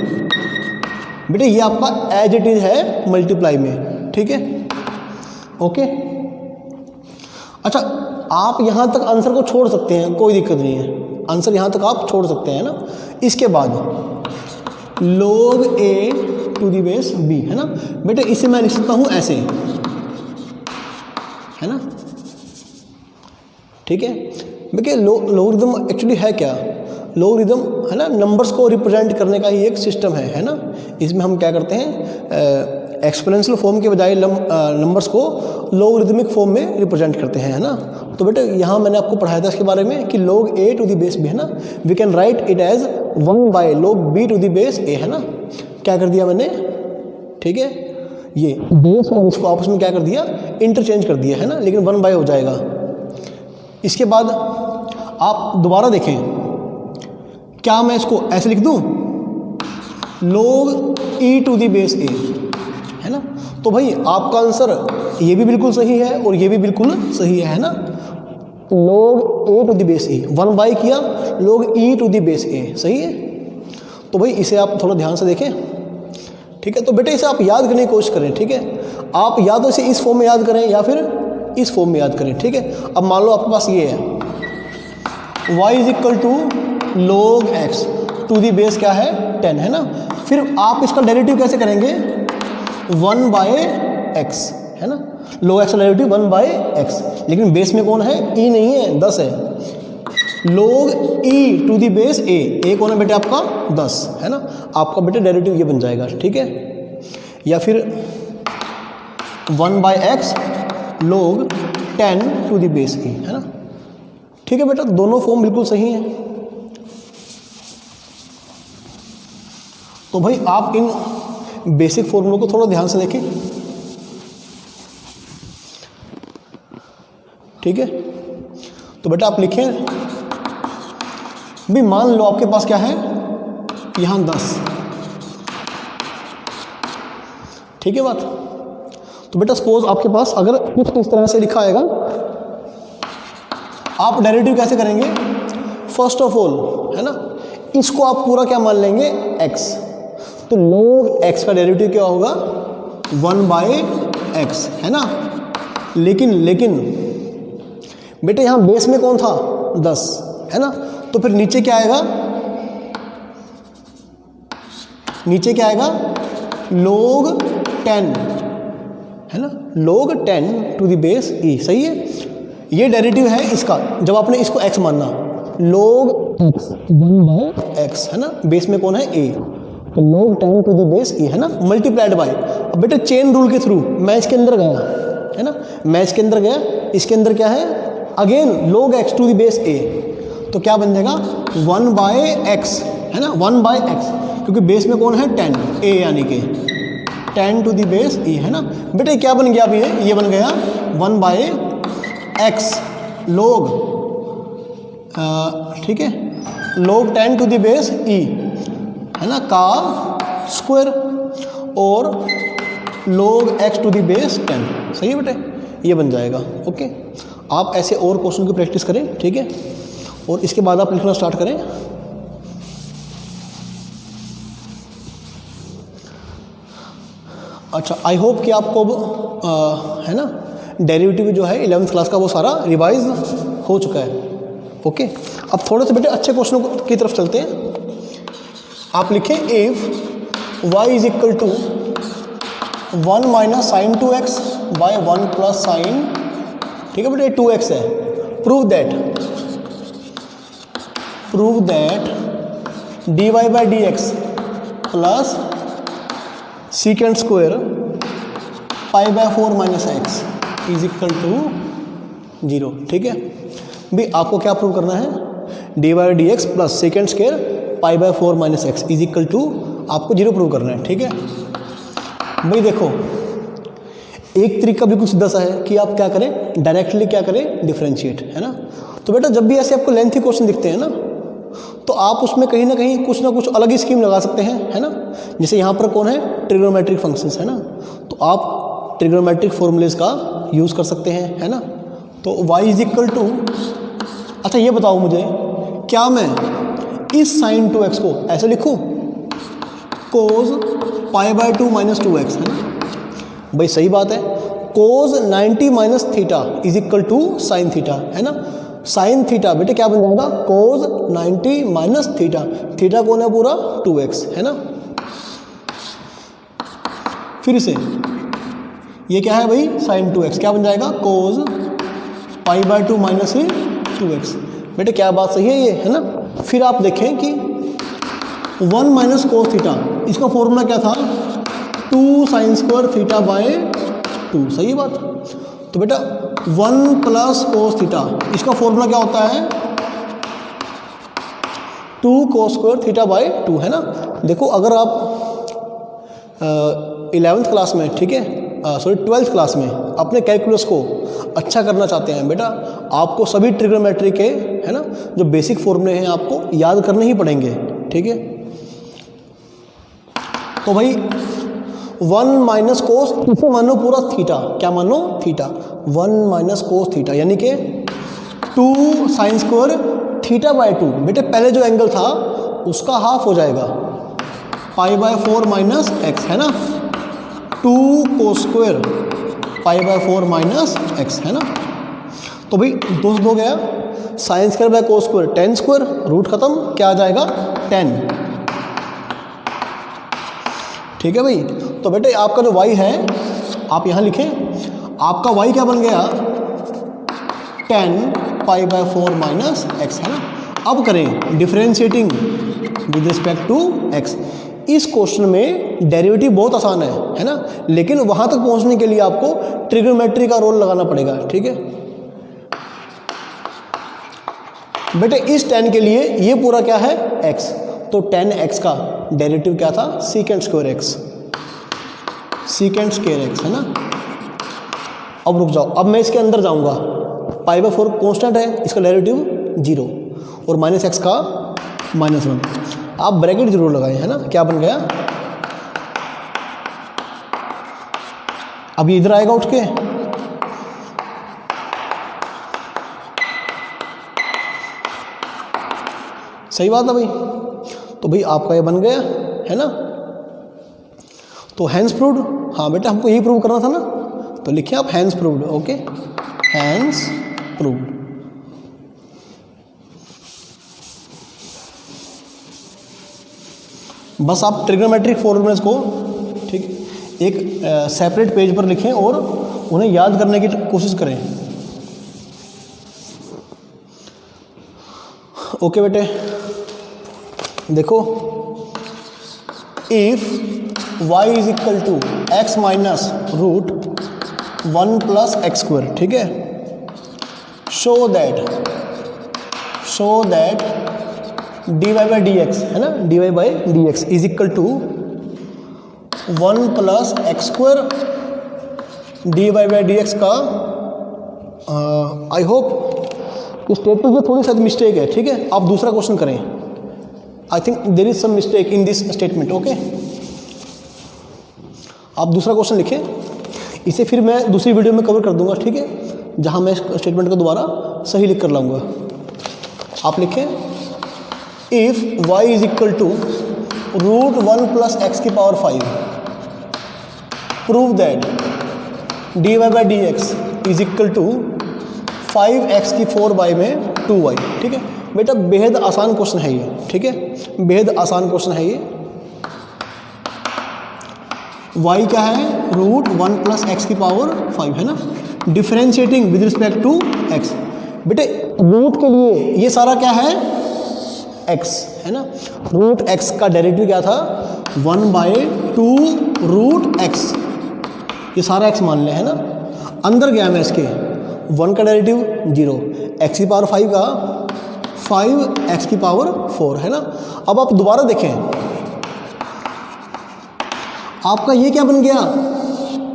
बेटे ये आपका एज इट इज है मल्टीप्लाई में, ठीक है, ओके। अच्छा आप यहाँ तक आंसर को छोड़ सकते हैं, कोई दिक्कत नहीं है, आंसर यहाँ तक आप छोड़ सकते हैं ना। इसके बाद log a to the base b, है ना। बेटे इसे मैं लिख सकता हूँ ऐसे, है ना, ठीक है। देखिए लोगरिथम एक्चुअली है क्या, लोगरिथम है ना, नंबर्स को रिप्रेजेंट करने का ही एक सिस्टम है ना। इसमें हम क्या करते हैं, एक्सपोनेंशियल फॉर्म के बजाय नंबर्स को लोगरिथमिक फॉर्म में रिप्रेजेंट करते हैं, है ना। तो बेटे यहाँ मैंने आपको पढ़ाया था इसके बारे में कि log a to the base b, है ना, we can write it as 1/log b to the base a, है ना। क्या कर दिया मैंने, ठीक है, ये बेस और इसको आपस में क्या कर दिया, इंटरचेंज कर दिया, है ना, लेकिन 1 बाय हो जाएगा। इसके बाद आप दोबारा देखें, क्या मैं इसको ऐसे लिख दूं, log e to the base a, है ना। तो भाई आपका आंसर ये भी बिल्कुल सही है और ये भी बिल्कुल सही है ना। log a to the base e, 1 by किया log e to the base a, सही है। तो भाई इसे आप थोड़ा ध्यान से देखें, ठीक है। तो बेटे इसे आप याद करने की कोशिश करें, ठीक है। आप या तो इसे इस फॉर्म में याद करें या फिर इस फॉर्म में याद करें, ठीक है। अब मान लो आपके पास ये है, y is equal to log x to the base क्या है 10, है ना। फिर आप इसका डेरिवेटिव कैसे करेंगे, 1/x, है ना। log x का डेरिवेटिव 1/x, लेकिन बेस में कौन है, e नहीं है, 10 है। log e to the base a कौन है बेटे आपका 10, है ना। आपका बेटे डेरिवेटिव ये बन जाएगा, ठीक है। या फिर 1/x log 10 to the base e, है ना, ठीक है बेटा। दोनों फॉर्म बिल्कुल सही हैं। तो भाई आप इन बेसिक फॉर्मूलों को थोड़ा ध्यान से देखें, ठीक है। तो बेटा आप लिखें, भी मान लो आपके पास क्या है, यहां 10, ठीक है बात। तो बेटा सपोज आपके पास अगर कुछ इस तरह से लिखा आएगा, आप डेरिवेटिव कैसे करेंगे, फर्स्ट ऑफ ऑल, है ना, इसको आप पूरा क्या मान लेंगे, x। तो log x का डेरिवेटिव क्या होगा, 1/x, है ना। लेकिन बेटे यहां बेस में कौन था, 10, है ना। तो फिर नीचे क्या आएगा, log 10, है ना, log 10 to the base e, सही है। ये डेरिवेटिव है इसका, जब आपने इसको x मानना, log x 1/x, है ना, बेस में कौन है a, तो log 10 to the base e, है ना, मल्टीप्लाइड बाय। अब बेटे चेन रूल के थ्रू मैं इसके अंदर गया, है ना, मैं इसके अंदर गया, इसके अंदर क्या है, again log x to the base a, तो क्या बन जाएगा 1/x, है ना, 1/x, क्योंकि बेस में कौन है 10, a यानी कि 10 टू द बेस e, है ना। बेटे क्या बन गया, अभी ये बन गया 1/x log, ठीक है, log 10 to the base e, है ना, का स्क्वायर, और log x to the base 10, सही है बेटे, ये बन जाएगा, ओके। आप ऐसे और क्वेश्चन की प्रैक्टिस करें, ठीक है, और इसके बाद आप लिखना स्टार्ट करें। अच्छा, आई होप कि आपको है ना डेरिवेटिव जो है 11th क्लास का वो सारा रिवाइज हो चुका है। ओके, अब थोड़े से बेटे अच्छे क्वेश्चनों की तरफ चलते हैं। आप लिखें if y is equal to 1 minus sine 2x by 1 plus sine, ठीक है बेटे, 2x है। Prove that dy by d x plus second square pi by 4 minus x is equal to 0, ठीक है भाई। आपको क्या प्रूव करना है, d by d x plus second square pi by 4 minus x is equal to आपको 0 prove करना है, ठीक है भाई। देखो, एक तरीका बिल्कुल सीधा सा है कि आप क्या करें, डायरेक्टली क्या करें, डिफरेंशिएट, है ना। तो बेटा जब भी ऐसे आपको लेंथी क्वेश्चन दिखते हैं ना, तो आप उसमें कहीं ना कहीं कुछ ना कुछ अलग ही स्कीम लगा सकते हैं, है ना। जैसे यहाँ पर कौन है, ट्रिग्नोमेट्रिक फंक्शंस, है ना, तो आप ट्रिग्नोमेट्रिक फॉर्मूलेज का यूज़ कर सकते हैं, है ना। तो y इज इक्वल टू, अच्छा ये बताओ मुझे, क्या मैं इस साइन 2x को ऐसे लिखूँ, कोज पाई बाय 2 माइनस 2x, है ना भाई, सही बात है। Cos 90 minus theta is equal to sine theta, है ना। साइन थीटा बेटे क्या बन जाएगा, कोज 90 माइनस थीटा, थीटा कौन है पूरा 2x, है ना। फिर से ये क्या है भाई, साइन 2x, क्या बन जाएगा, कोज पाई बाय 2 माइनस 2x। बेटे क्या बात सही है ये, है ना। फिर आप देखें कि 1 माइनस कोस थीटा, इसका फॉर्मूला क्या था, 2 साइन स्क्वायर थीटा बाय 2, सही बात। तो बेटा 1 प्लस कोस थीटा, इसका फॉर्मूला क्या होता है, 2 कोस स्क्वायर थीटा बाय 2, है ना। देखो अगर आप 11th क्लास में, ठीक है, सॉरी 12th क्लास में अपने कैलकुलस को अच्छा करना चाहते हैं बेटा, आपको सभी ट्रिग्नोमेट्री के, है ना, जो बेसिक फॉर्मूले हैं आपको याद करने ही पड़ेंगे, ठीक है। तो भाई 1 माइनस कोस, इसे मानो पूरा थीटा, क्या मानो, थीटा, 1 माइनस कोस थीटा, यानी कि 2 साइन स्क्वायर थीटा बाय 2, बेटे पहले जो एंगल था उसका हाफ हो जाएगा, पाई बाय 4 माइनस एक्स, है ना। 2 cos square pi by 4 minus x, है ना। तो भाई दोस्त हो गया, sine square by cos square 10 square, root खत्म, क्या आ जाएगा 10, ठीक है भाई। तो बेटे आपका जो y है आप यहाँ लिखें, आपका y क्या बन गया, 10 पाई बाय 4 माइनस एक्स, है ना। अब करें differentiating with respect to x। इस क्वेश्चन में डेरिवेटिव बहुत आसान है ना, लेकिन वहाँ तक पहुँचने के लिए आपको ट्रिग्नोमेट्री का रोल लगाना पड़ेगा, ठीक है बेटे। इस 10 के लिए ये पूरा क्या है, x, तो 10x का डेरिवेटिव क्या था, secant square x, secant square x, है ना। अब रुक जाओ, अब मैं इसके अंदर जाऊंगा, पाई बाय 4 कॉन्स्टेंट है, इसका डेरिवेटिव 0 और माइनस एक्स का -1, आप ब्रैकेट जरूर लगाएं, है ना। क्या बन गया, अब ये इधर आएगा उठ के, सही बात है भाई। तो भाई आपका ये बन गया, है ना। तो हैंस प्रूव्ड, हाँ बेटा हमको यही प्रूव करना था ना, तो लिखिए आप hence proved, okay, hence proved. बस आप ट्रिग्नोमेट्रिक फॉर्मूलेस को, ठीक, एक सेपरेट पेज पर लिखें और उन्हें याद करने की कोशिश करें, ओके बेटे। देखो, if y is equal to x minus root 1 plus x square, ठीक है, show that dy by d x, है ना, dy by d x is equal to 1 plus x square, dy by d x का I hope statement में थोड़ी सा mistake है, ठीक है। आप दूसरा क्वेश्चन करें, I think there is some mistake in this statement, okay. आप दूसरा क्वेश्चन लिखें, इसे फिर मैं दूसरी वीडियो में कवर कर दूंगा, ठीक है। जहाँ मैं स्टेटमेंट को दोबारा सही लिख कर लाऊंगा। आप लिखें if y is equal to √1 plus x की power 5 prove that dy by d x is equal to 5x की 4y में 2y। ठीक है बेटा, बेहद आसान क्वेश्चन है ये। ठीक है, बेहद आसान क्वेश्चन है ये। y क्या है? √1 प्लस एक्स की पावर 5 है ना, differentiating with respect to x। बेटे रूट के लिए ये सारा क्या है? x है ना। √x का डेरिवेटिव क्या था? 1/2 √x। ये सारा x मान ले है ना। अंदर गया मैं इसके 1 का डेरिवेटिव 0, x की पावर 5 का 5x की पावर 4 है ना। अब आप दोबारा देखें, आपका ये क्या बन गया?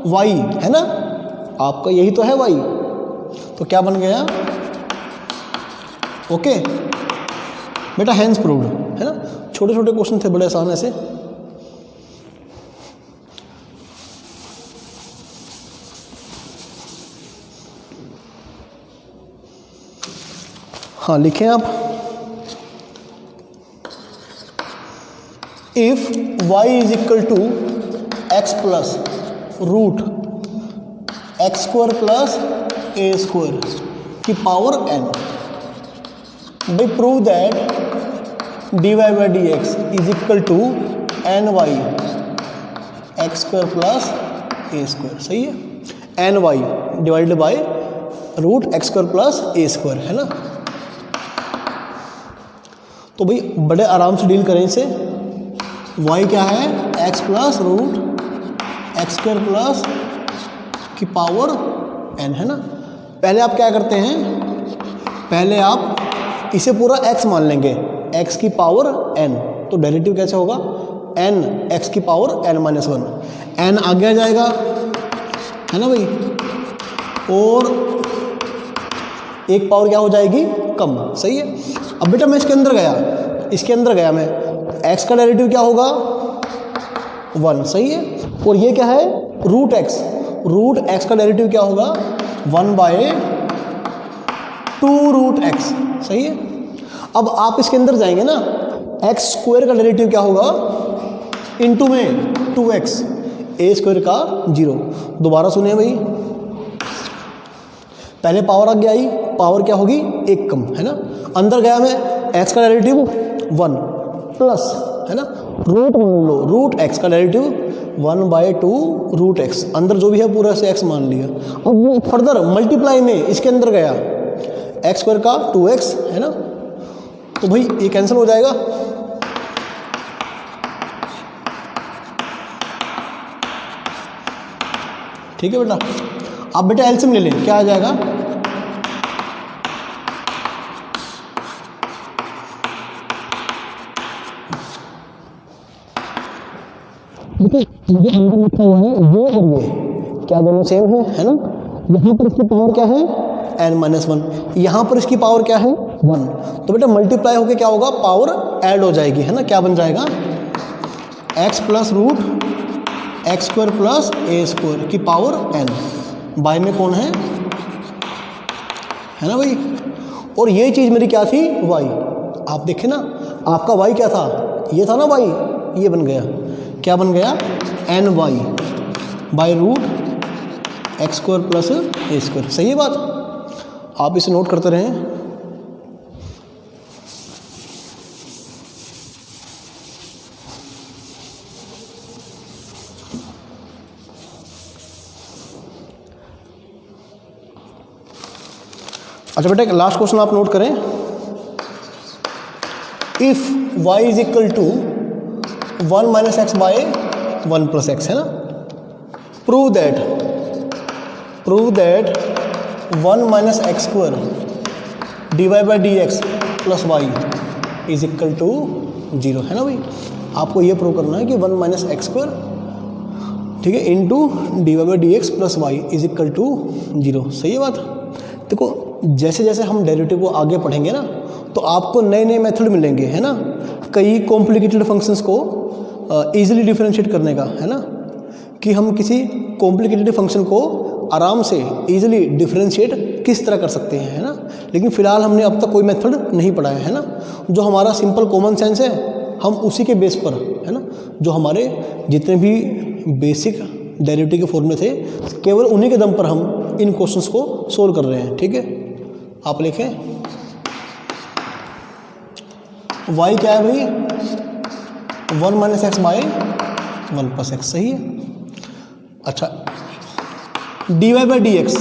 y है ना, आपका यही तो है y, तो क्या बन गया? ओके बेटा, हैंस प्रूव्ड है ना। छोटे छोटे क्वेश्चन थे, बड़े आसान ऐसे। हाँ लिखें आप, if y is equal to x plus √x² plus a² की power n, by prove that dy by d x is equal to ny x² plus a²। सही है, ny divided by √x² plus a² है ना। तो भाई बड़े आराम से डील करें इसे। y क्या है? x प्लस √x² प्लस की पावर n है ना। पहले आप क्या करते हैं? पहले आप इसे पूरा x मान लेंगे, x की पावर n। तो डेरिवेटिव कैसे होगा? n x की पावर n-1, n आगे आ जाएगा है ना भाई, और एक पावर क्या हो जाएगी? कम। सही है। अब बेटा मैं इसके अंदर गया मैं, x का डेरिवेटिव क्या होगा? 1। सही है। और ये क्या है? √x का डेरिवेटिव क्या होगा? 1/2 √x। सही है। अब आप इसके अंदर जाएंगे ना, x² का डेरिवेटिव क्या होगा? इनटू में 2x, a² का 0। दोबारा सुनिए भाई, पहले पावर आगे आई, पावर क्या होगी? एक कम है ना। अंदर गया मैं, x का डेरिवेटिव 1 प्लस है ना, रूट मान लो, √x का डेरिवेटिव 1/2 √x। अंदर जो भी है पूरा से x मान लिया। अब वो फर्दर मल्टीप्लाई में इसके अंदर गया, x² का 2x है ना, तो भाई ये कैंसिल हो जाएगा। ठीक है बेटा, आप बेटा एलसीएम ले लें, क्या आ जाएगा? देखिए ये अंदर लिखा हुआ है ये और ये क्या दोनों सेम है ना। यहाँ पर इसकी पावर क्या है? n-1। यहाँ पर इसकी पावर क्या है? 1। तो बेटा मल्टीप्लाई होके क्या होगा? पावर ऐड हो जाएगी है ना। क्या बन जाएगा? x plus √x² plus a² की पावर n। बाय में कौन है ना भाई। और ये चीज़ मेरी क्या थी? y। आप देखें ना, आपका y क्या था? ये था ना y, ये बन गया, क्या बन गया? ny by √x² plus a²। सही है बात, आप इसे नोट करते रहें। अच्छा बेटा, एक लास्ट क्वेश्चन आप नोट करें। If y is equal to 1 - x by 1 + x है ना, prove that 1 - x² dy by d x plus y is equal to 0 है ना भाई। आपको ये प्रूव करना है कि 1 - x², ठीक है, into dy by d x plus y is equal to 0। सही है बात। देखो जैसे जैसे हम डेरिवेटिव को आगे पढ़ेंगे ना, तो आपको नए नए मेथड मिलेंगे है ना, कई कॉम्प्लिकेटेड फंक्शंस को ईजिली डिफरेंशिएट करने का है ना, कि हम किसी कॉम्प्लिकेटेड फंक्शन को आराम से ईजिली डिफरेंशिएट किस तरह कर सकते हैं, है ना। लेकिन फ़िलहाल हमने अब तक कोई मेथड नहीं पढ़ा है ना। जो हमारा सिंपल कॉमन सेंस है हम उसी के बेस पर, है ना, जो हमारे जितने भी बेसिक डेरिवेटिव के फॉर्मूले थे केवल उन्हीं के दम पर हम इन क्वेश्चंस को सोल्व कर रहे हैं। ठीक है, आप लिखें y क्या है भाई, 1 minus x by 1 plus x, सही है। अच्छा, dy बाई डी एक्स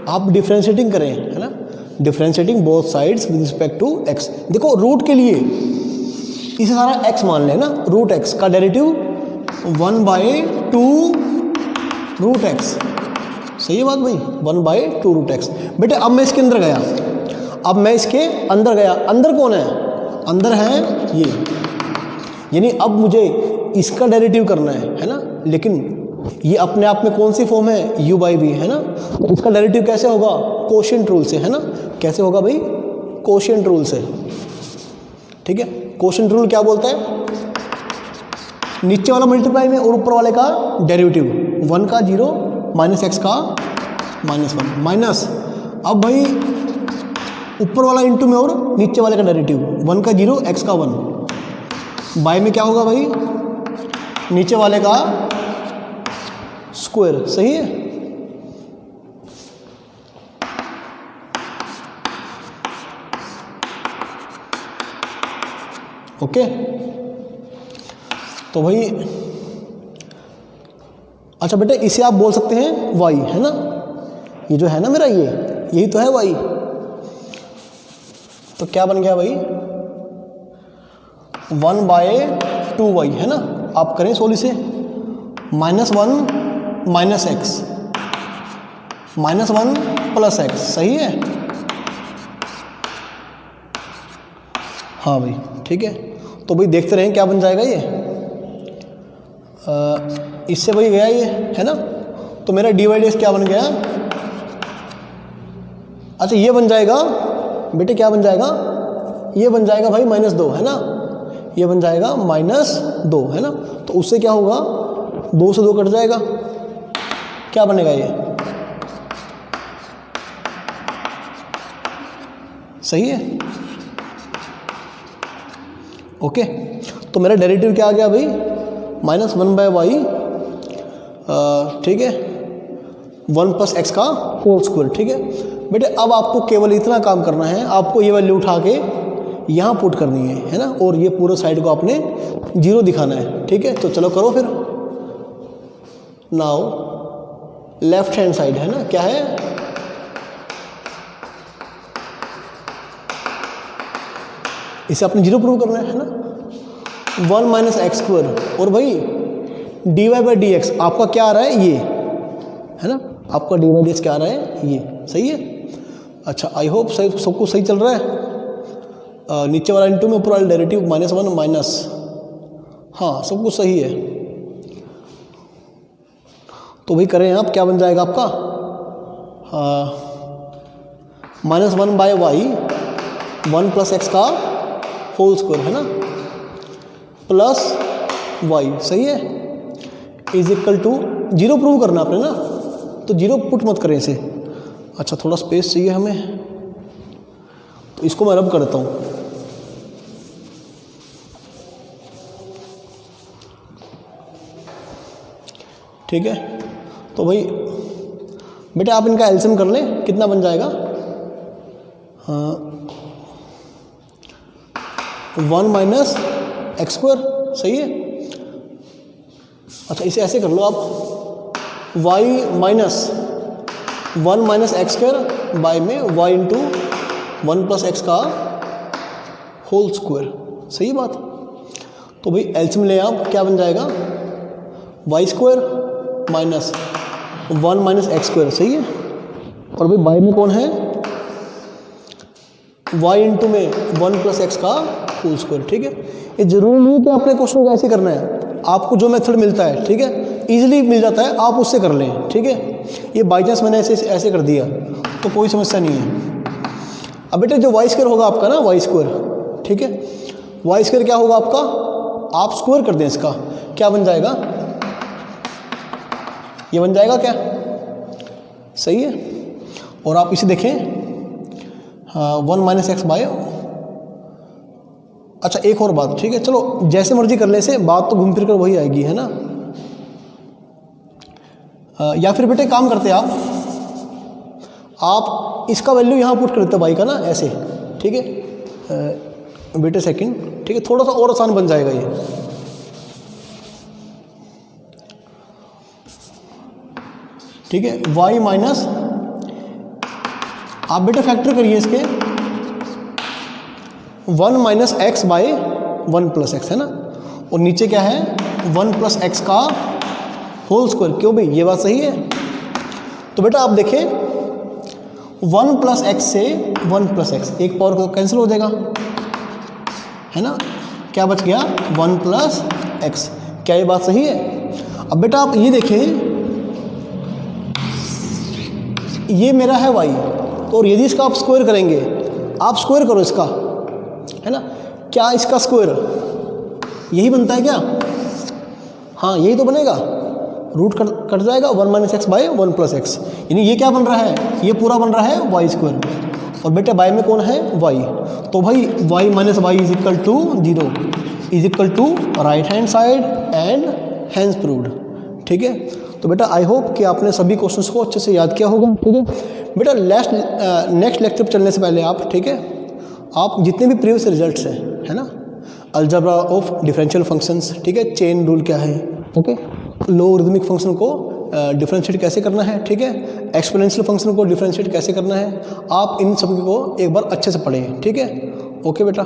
आप डिफ्रेंशिएटिंग करें, है ना, differentiating both sides with respect to x। देखो रूट के लिए इसे सारा x मान लें ना, रूट x का डेरिवेटिव 1/2 रूट x, सही है बात भाई, 1/2 रूट x। बेटे अब मैं इसके अंदर गया, अब मैं इसके अंदर गया, अंदर कौन है, अंदर है ये, यानी अब मुझे इसका डेरिवेटिव करना है ना। लेकिन ये अपने आप में कौन सी फॉर्म है, u बाई वी, है ना। तो इसका डेरिवेटिव कैसे होगा, कोशिएंट रूल से, है ना। कैसे होगा भाई, कोशिएंट रूल से। ठीक है, कोशिएंट रूल क्या बोलता है, नीचे वाला मल्टीप्लाई में और ऊपर वाले का डेरिवेटिव, 1 का 0 माइनस एक्स का -1 माइनस, अब भाई ऊपर वाला इंटू में और नीचे वाले का डेरिवेटिव, 1 का 0 एक्स का 1 बाय में क्या होगा भाई, नीचे वाले का स्क्वायर, सही है। ओके, तो भाई अच्छा बेटे इसे आप बोल सकते हैं y, है ना, ये जो है ना मेरा ये, यही तो है y। तो क्या बन गया भाई, 1/2y, है ना। आप करें सोल्व इसे, -1 माइनस एक्स -1 प्लस एक्स, सही है। हाँ भाई ठीक है, तो भाई देखते रहें क्या बन जाएगा ये, इससे भाई गया ये, है ना। तो मेरा dy/dx क्या बन गया, अच्छा ये बन जाएगा बेटे, क्या बन जाएगा, ये बन जाएगा भाई -2, है ना, ये बन जाएगा -2, है ना। तो उससे क्या होगा, 2 से 2 कट जाएगा, क्या बनेगा ये, सही है। ओके, तो मेरा डेरिवेटिव क्या आ गया भाई, -1/y, ठीक है, 1 प्लस एक्स का होल स्क्वायर। ठीक है बेटे, अब आपको केवल इतना काम करना है, आपको ये वैल्यू उठा के यहाँ पुट करनी है ना, और ये पूरे साइड को आपने 0 दिखाना है। ठीक है, तो चलो करो फिर। नाउ लेफ्ट हैंड साइड, है ना, क्या है, इसे आपने 0 प्रूव करना है ना, 1 माइनस एक्स स्क्वायर, और भाई dy/dx आपका क्या आ रहा है, ये, है ना, आपका dy/dx क्या आ रहा है, ये, सही है। अच्छा, आई होप सही, सब कुछ सही चल रहा है। नीचे वाला इंटू में ऊपर वाला डेरिवेटिव -1 माइनस, हाँ सब कुछ सही है। तो भाई करें आप, क्या बन जाएगा आपका, -1/y 1 प्लस एक्स का होल स्क्वायर, है ना, प्लस y, सही है, इज इक्वल टू 0 प्रूव करना आपने ना, तो 0 पुट मत करें इसे। अच्छा, थोड़ा स्पेस चाहिए हमें, तो इसको मैं रब करता हूँ। ठीक है, तो भाई बेटा आप इनका एलसीएम कर लें, कितना बन जाएगा, 1 माइनस एक्स स्क्वायर, सही है। अच्छा, इसे ऐसे कर लो आप, y minus 1 minus x square by में y इंटू 1 प्लस एक्स का होल स्क्वायर, सही बात। तो भाई एलसीएम ले आप, क्या बन जाएगा, y square minus 1 minus x square, सही है। और भाई बाय में कौन है, y इंटू में 1 प्लस एक्स का होल स्क्वायर। ठीक है, ये जरूरी नहीं है कि आपने क्वेश्चन को ऐसे करना है, आपको जो मेथड मिलता है, ठीक है, इजीली मिल जाता है, आप उससे कर लें। ठीक है, ये बाई चांस मैंने ऐसे कर दिया तो कोई समस्या नहीं है। अब बेटे जो वाई स्क्वायर होगा आपका ना, वाई स्क्वायर, ठीक है, वाई स्क्वायर क्या होगा आपका, आप स्क्वायर कर दें इसका, क्या बन जाएगा, ये बन जाएगा क्या, सही है। और आप इसे देखें 1 माइनस एक्स बाय, अच्छा एक और बात, ठीक है चलो जैसे मर्जी कर ले से, बात तो घूम फिर कर वही आएगी, है ना। या फिर बेटे काम करते आप इसका वैल्यू यहाँ पुट कर देते वाई का ना ऐसे, ठीक है बेटे सेकंड, ठीक है थोड़ा सा और आसान बन जाएगा ये। ठीक है y माइनस, आप बेटे फैक्टर करिए इसके 1 minus x by 1 plus x, है ना, और नीचे क्या है 1 प्लस एक्स का होल स्क्वायर। क्यों भाई, ये बात सही है। तो बेटा आप देखें 1 प्लस एक्स से 1 प्लस एक्स, एक पावर को कैंसिल हो जाएगा, है ना, क्या बच गया 1 प्लस एक्स। क्या ये बात सही है। अब बेटा आप ये देखें, ये मेरा है y, और यदि इसका आप स्क्वायर करेंगे, आप स्क्वायर करो इसका, है ना, क्या इसका स्क्वायर यही बनता है क्या, हाँ यही तो बनेगा, रूट कट जाएगा 1 minus x by 1 plus x, यानी ये क्या बन रहा है, ये पूरा बन रहा है वाई स्क्वायर, और बेटा बाय में कौन है y, तो भाई y minus y is equal to 0 is equal to right hand side and hence proved. ठीक है, तो बेटा आई होप कि आपने सभी क्वेश्चंस को अच्छे से याद किया होगा। ठीक है बेटा, नेक्स्ट लेक्चर चलने से पहले आप, ठीक है, आप जितने भी प्रीवियस रिजल्ट्स हैं, है ना, अलजेब्रा ऑफ डिफरेंशियल फंक्शंस, ठीक है, चेन रूल क्या है, ओके, लोगरिथमिक फंक्शन को डिफरेंशिएट कैसे करना है, ठीक है, एक्सपोनेंशियल फंक्शन को डिफरेंशिएट कैसे करना है, आप इन सभी को एक बार अच्छे से पढ़ें। ठीक है, ओके बेटा।